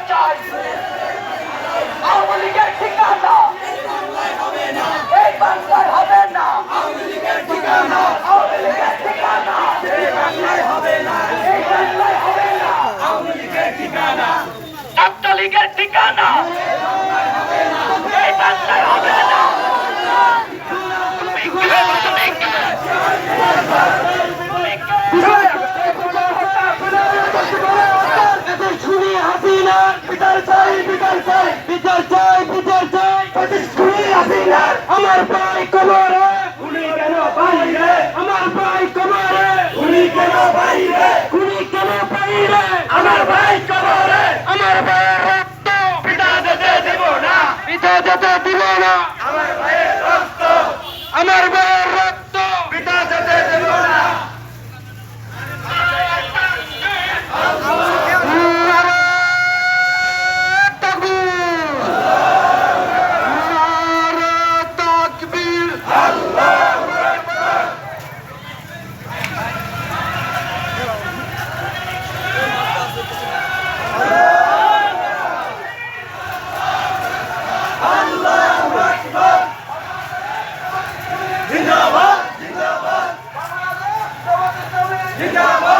চাই আওয়ামী লীগের ঠিকানা এই বাংলায় হবে না আওয়ামী লীগের ঠিকানা আওয়ামী লীগের ঠিকানা এই বাংলায় হবে না এই বাংলায় হবে না আওয়ামী লীগের ঠিকানা ছাত্রলীগের ঠিকানা এই বাংলায় হবে না আমার ভাই কবরে উনি কেন বাইরে আমার ভাই কবরে উনি কেন বাইরে উনি কেন বাইরে আমার ভাই কবরে আমার ভাইয়ের রক্ত পিতা যেতে দিব না পিতা যেতে দিব না আমার ভাইয়ের রক্ত আমার ভাইয়ের রক্ত পিতা যেতে দিব না জিন্দাবাদ জিন্দাবাদ জিন্দাবাদ